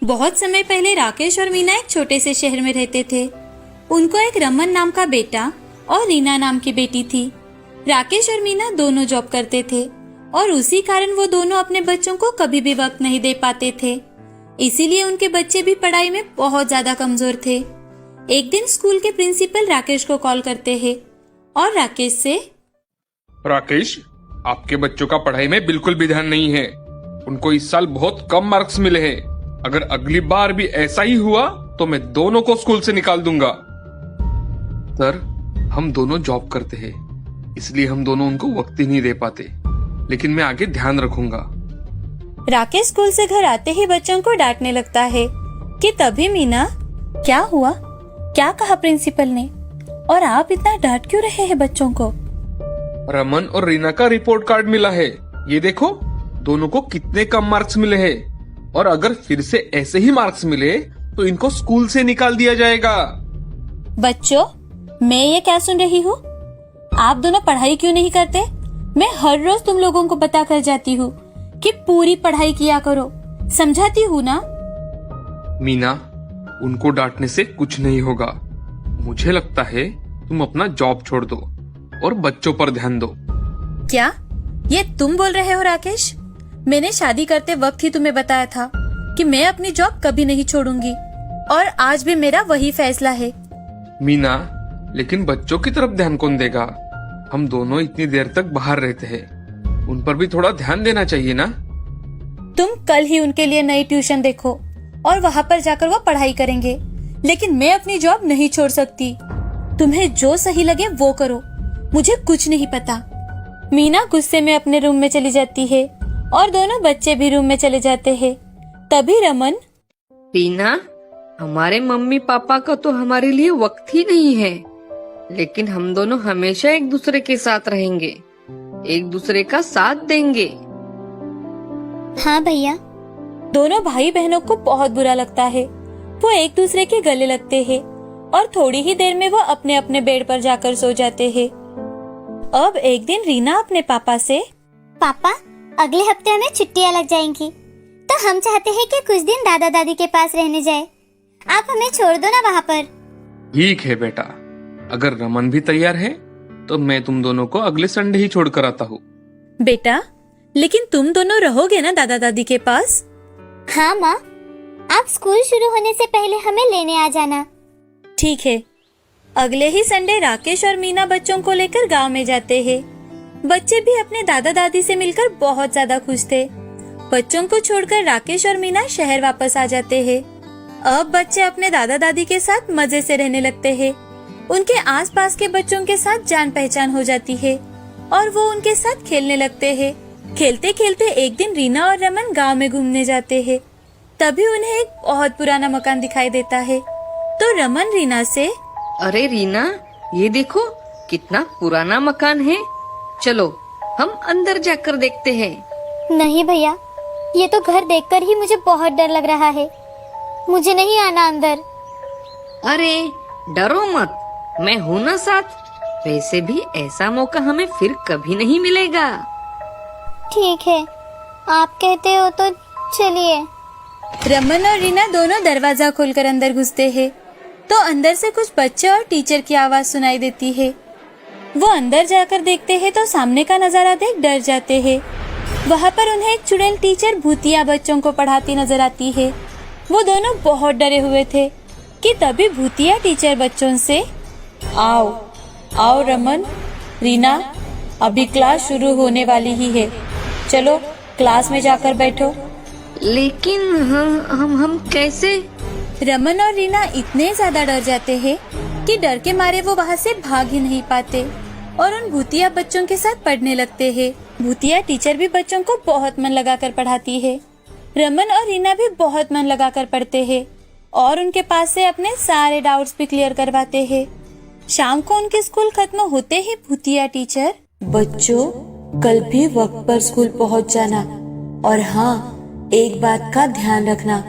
बहुत समय पहले राकेश और मीना एक छोटे से शहर में रहते थे। उनको एक रमन नाम का बेटा और रीना नाम की बेटी थी। राकेश और मीना दोनों जॉब करते थे और उसी कारण वो दोनों अपने बच्चों को कभी भी वक्त नहीं दे पाते थे। इसीलिए उनके बच्चे भी पढ़ाई में बहुत ज्यादा कमजोर थे। एक दिन स्कूल के प्रिंसिपल राकेश को कॉल करते हैं और राकेश से, राकेश, आपके बच्चों का पढ़ाई में बिल्कुल भी ध्यान नहीं है। उनको इस साल बहुत कम मार्क्स मिले हैं। अगर अगली बार भी ऐसा ही हुआ तो मैं दोनों को स्कूल से निकाल दूंगा। सर, हम दोनों जॉब करते हैं, इसलिए हम दोनों उनको वक्त ही नहीं दे पाते, लेकिन मैं आगे ध्यान रखूंगा। राकेश स्कूल से घर आते ही बच्चों को डांटने लगता है कि तभी मीना, क्या हुआ, क्या कहा प्रिंसिपल ने, और आप इतना डांट क्यों रहे हैं बच्चों को? रमन और रीना का रिपोर्ट कार्ड मिला है, ये देखो, दोनों को कितने कम मार्क्स मिले हैं, और अगर फिर से ऐसे ही मार्क्स मिले तो इनको स्कूल से निकाल दिया जाएगा। बच्चों, मैं ये क्या सुन रही हूँ? आप दोनों पढ़ाई क्यों नहीं करते? मैं हर रोज तुम लोगों को बता कर जाती हूँ कि पूरी पढ़ाई किया करो, समझाती हूँ ना। मीना, उनको डांटने से कुछ नहीं होगा। मुझे लगता है तुम अपना जॉब छोड़ दो और बच्चों पर ध्यान दो। क्या ये तुम बोल रहे हो राकेश? मैंने शादी करते वक्त ही तुम्हें बताया था कि मैं अपनी जॉब कभी नहीं छोड़ूंगी, और आज भी मेरा वही फैसला है। मीना, लेकिन बच्चों की तरफ ध्यान कौन देगा? हम दोनों इतनी देर तक बाहर रहते हैं, उन पर भी थोड़ा ध्यान देना चाहिए ना। तुम कल ही उनके लिए नई ट्यूशन देखो और वहाँ पर जाकर वो पढ़ाई करेंगे, लेकिन मैं अपनी जॉब नहीं छोड़ सकती। तुम्हें जो सही लगे वो करो, मुझे कुछ नहीं पता। मीना गुस्से में अपने रूम में चली जाती है और दोनों बच्चे भी रूम में चले जाते हैं। तभी रमन, रीना, हमारे मम्मी पापा का तो हमारे लिए वक्त ही नहीं है, लेकिन हम दोनों हमेशा एक दूसरे के साथ रहेंगे, एक दूसरे का साथ देंगे। हाँ भैया। दोनों भाई बहनों को बहुत बुरा लगता है। वो एक दूसरे के गले लगते हैं और थोड़ी ही देर में वो अपने अपने बेड पर जाकर सो जाते हैं। अब एक दिन रीना अपने पापा से, पापा, अगले हफ्ते हमें छुट्टियां लग जाएंगी, तो हम चाहते हैं कि कुछ दिन दादा दादी के पास रहने जाए। आप हमें छोड़ दो ना वहाँ पर। ठीक है बेटा, अगर रमन भी तैयार है तो मैं तुम दोनों को अगले संडे ही छोड़ कर आता हूँ। बेटा, लेकिन तुम दोनों रहोगे ना दादा दादी के पास? हाँ माँ, आप स्कूल शुरू होने से पहले हमें लेने आ जाना। ठीक है। अगले ही संडे राकेश और मीना बच्चों को लेकर गांव में जाते हैं। बच्चे भी अपने दादा दादी से मिलकर बहुत ज्यादा खुश थे। बच्चों को छोड़कर राकेश और मीना शहर वापस आ जाते हैं। अब बच्चे अपने दादा दादी के साथ मजे से रहने लगते हैं। उनके आसपास के बच्चों के साथ जान पहचान हो जाती है और वो उनके साथ खेलने लगते हैं। खेलते खेलते एक दिन रीना और रमन गांव में घूमने जाते हैं। तभी उन्हें एक बहुत पुराना मकान दिखाई देता है। तो रमन रीना से, अरे रीना, ये देखो कितना पुराना मकान है, चलो हम अंदर जाकर देखते हैं। नहीं भैया, ये तो घर देखकर ही मुझे बहुत डर लग रहा है, मुझे नहीं आना अंदर। अरे डरो मत, मैं हूँ ना साथ। वैसे भी ऐसा मौका हमें फिर कभी नहीं मिलेगा। ठीक है, आप कहते हो तो चलिए। रमन और रीना दोनों दरवाजा खोलकर अंदर घुसते हैं तो अंदर से कुछ बच्चे और टीचर की आवाज सुनाई देती है। वो अंदर जाकर देखते हैं तो सामने का नजारा देख डर जाते हैं। वहाँ पर उन्हें एक चुड़ैल टीचर भूतिया बच्चों को पढ़ाती नजर आती है। वो दोनों बहुत डरे हुए थे कि तभी भूतिया टीचर बच्चों से, आओ आओ रमन, रीना, अभी क्लास शुरू होने वाली ही है, चलो क्लास में जाकर बैठो। लेकिन हम कैसे? रमन और रीना इतने ज्यादा डर जाते हैं कि डर के मारे वो वहाँ से भाग ही नहीं पाते और उन भूतिया बच्चों के साथ पढ़ने लगते हैं। भूतिया टीचर भी बच्चों को बहुत मन लगाकर पढ़ाती है। रमन और रीना भी बहुत मन लगाकर पढ़ते हैं और उनके पास से अपने सारे डाउट्स भी क्लियर करवाते हैं। शाम को उनके स्कूल खत्म होते ही भूतिया टीचर, बच्चों, कल भी वक्त पर स्कूल पहुँच जाना, और हाँ, एक बात का ध्यान रखना,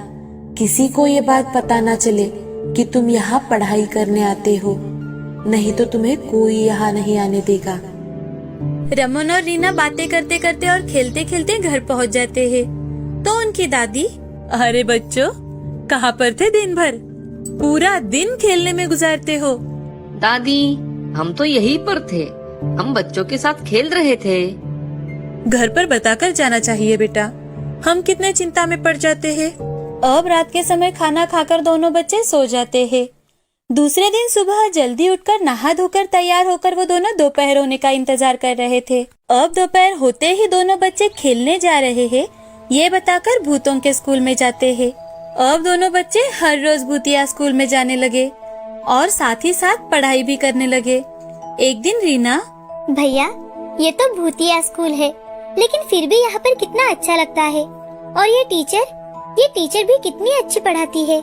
किसी को ये बात पता ना चले कि तुम यहाँ पढ़ाई करने आते हो, नहीं तो तुम्हें कोई यहाँ नहीं आने देगा। रमन और रीना बातें करते करते और खेलते खेलते घर पहुँच जाते हैं। तो उनकी दादी, अरे बच्चों, कहाँ पर थे दिन भर? पूरा दिन खेलने में गुजारते हो। दादी, हम तो यहीं पर थे। हम बच्चों के साथ खेल रहे थे। घर पर बताकर जाना चाहिए बेटा, हम कितने चिंता में पड़ जाते हैं। अब रात के समय खाना खाकर दोनों बच्चे सो जाते हैं। दूसरे दिन सुबह जल्दी उठकर नहा धोकर तैयार होकर वो दोनों दोपहर होने का इंतजार कर रहे थे। अब दोपहर होते ही दोनों बच्चे खेलने जा रहे हैं ये बताकर भूतों के स्कूल में जाते हैं। अब दोनों बच्चे हर रोज भूतिया स्कूल में जाने लगे और साथ ही साथ पढ़ाई भी करने लगे। एक दिन रीना, भैया ये तो भूतिया स्कूल है, लेकिन फिर भी यहाँ पर कितना अच्छा लगता है। और ये टीचर भी कितनी अच्छी पढ़ाती है।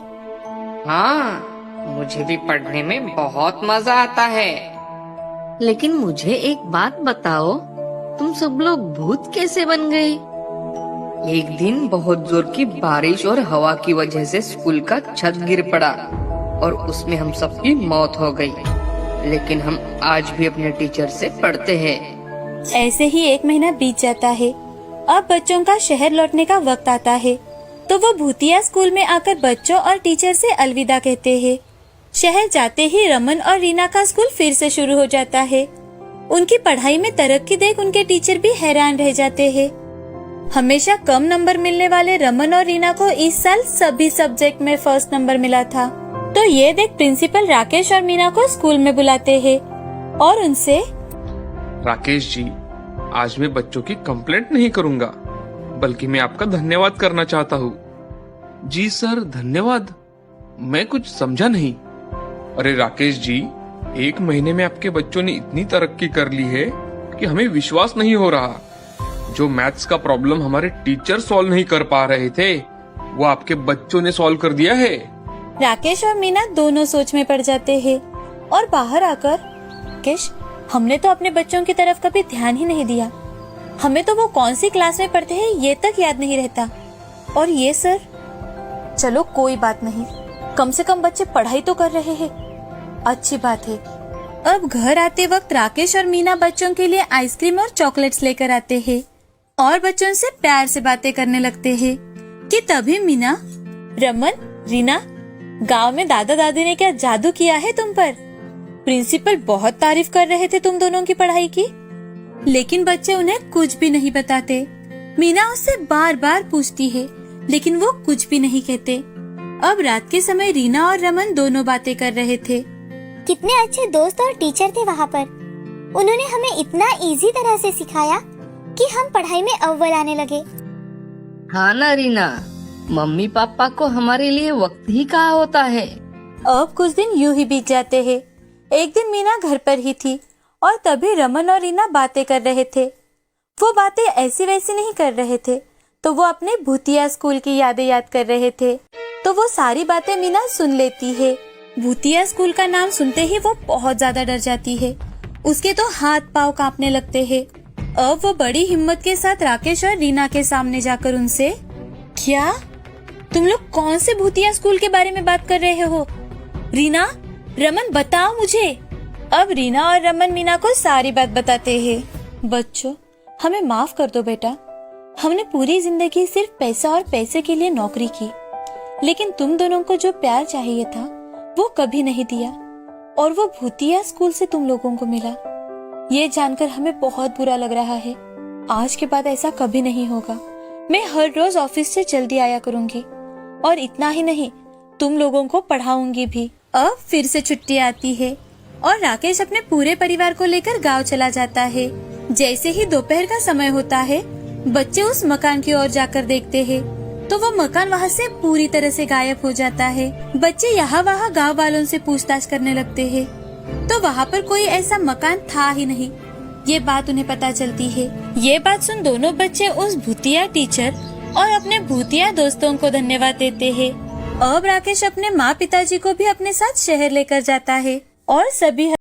हाँ, मुझे भी पढ़ने में बहुत मजा आता है। लेकिन मुझे एक बात बताओ, तुम सब लोग भूत कैसे बन गए? एक दिन बहुत जोर की बारिश और हवा की वजह से स्कूल का छत गिर पड़ा और उसमें हम सबकी मौत हो गई। लेकिन हम आज भी अपने टीचर से पढ़ते हैं। ऐसे ही एक महीना बीत जाता है। अब बच्चों का शहर लौटने का वक्त आता है तो वो भूतिया स्कूल में आकर बच्चों और टीचर से अलविदा कहते हैं। शहर जाते ही रमन और रीना का स्कूल फिर से शुरू हो जाता है। उनकी पढ़ाई में तरक्की देख उनके टीचर भी हैरान रह जाते हैं। हमेशा कम नंबर मिलने वाले रमन और रीना को इस साल सभी सब्जेक्ट में फर्स्ट नंबर मिला था। तो ये देख प्रिंसिपल राकेश और मीना को स्कूल में बुलाते हैं और उनसे, राकेश जी, आज मैं बच्चों की कंप्लेंट नहीं करूंगा, बल्कि मैं आपका धन्यवाद करना चाहता हूँ। जी सर, धन्यवाद? मैं कुछ समझा नहीं। अरे राकेश जी, एक महीने में आपके बच्चों ने इतनी तरक्की कर ली है कि हमें विश्वास नहीं हो रहा। जो मैथ्स का प्रॉब्लम हमारे टीचर सॉल्व नहीं कर पा रहे थे, वो आपके बच्चों ने सॉल्व कर दिया है। राकेश और मीना दोनों सोच में पड़ जाते हैं और बाहर आकर, राकेश, हमने तो अपने बच्चों की तरफ कभी ध्यान ही नहीं दिया। हमें तो वो कौन सी क्लास में पढ़ते हैं ये तक याद नहीं रहता। और ये सर, चलो कोई बात नहीं, कम से कम बच्चे पढ़ाई तो कर रहे हैं, अच्छी बात है। अब घर आते वक्त राकेश और मीना बच्चों के लिए आइसक्रीम और चॉकलेट्स लेकर आते हैं और बच्चों से प्यार से बातें करने लगते हैं कि तभी मीना, रमन, रीना, गांव में दादा दादी ने क्या जादू किया है तुम पर? प्रिंसिपल बहुत तारीफ कर रहे थे तुम दोनों की पढ़ाई की, लेकिन बच्चे उन्हें कुछ भी नहीं बताते। मीना उससे बार बार पूछती है, लेकिन वो कुछ भी नहीं कहते। अब रात के समय रीना और रमन दोनों बातें कर रहे थे। कितने अच्छे दोस्त और टीचर थे वहाँ पर। उन्होंने हमें इतना इजी तरह से सिखाया कि हम पढ़ाई में अव्वल आने लगे। हाँ ना रीना, मम्मी पापा को हमारे लिए वक्त ही कहाँ होता है। अब कुछ दिन यूं ही बीत जाते हैं। एक दिन मीना घर पर ही थी और तभी रमन और रीना बातें कर रहे थे। वो बातें ऐसी वैसी नहीं कर रहे थे, तो वो अपने भूतिया स्कूल की यादें याद कर रहे थे। तो वो सारी बातें मीना सुन लेती है। भूतिया स्कूल का नाम सुनते ही वो बहुत ज्यादा डर जाती है। उसके तो हाथ पांव कांपने लगते हैं। अब वो बड़ी हिम्मत के साथ राकेश और रीना के सामने जाकर उनसे, क्या तुम लोग कौन से भूतिया स्कूल के बारे में बात कर रहे हो? रीना, रमन, बताओ मुझे। अब रीना और रमन मीना को सारी बात बताते हैं। बच्चों, हमें माफ कर दो बेटा, हमने पूरी जिंदगी सिर्फ पैसा और पैसे के लिए नौकरी की, लेकिन तुम दोनों को जो प्यार चाहिए था वो कभी नहीं दिया और वो भूतिया स्कूल से तुम लोगों को मिला। ये जानकर हमें बहुत बुरा लग रहा है। आज के बाद ऐसा कभी नहीं होगा। मैं हर रोज ऑफिस से जल्दी आया करूंगी और इतना ही नहीं, तुम लोगों को पढ़ाऊंगी भी। अब फिर से छुट्टी आती है और राकेश अपने पूरे परिवार को लेकर गांव चला जाता है। जैसे ही दोपहर का समय होता है, बच्चे उस मकान की ओर जाकर देखते हैं तो वो मकान वहाँ से पूरी तरह से गायब हो जाता है। बच्चे यहाँ वहाँ गांव वालों से पूछताछ करने लगते हैं तो वहाँ पर कोई ऐसा मकान था ही नहीं। ये बात उन्हें पता चलती है। ये बात सुन दोनों बच्चे उस भूतिया टीचर और अपने भूतिया दोस्तों को धन्यवाद देते हैं। अब राकेश अपने माँ पिताजी को भी अपने साथ शहर लेकर जाता है और सभी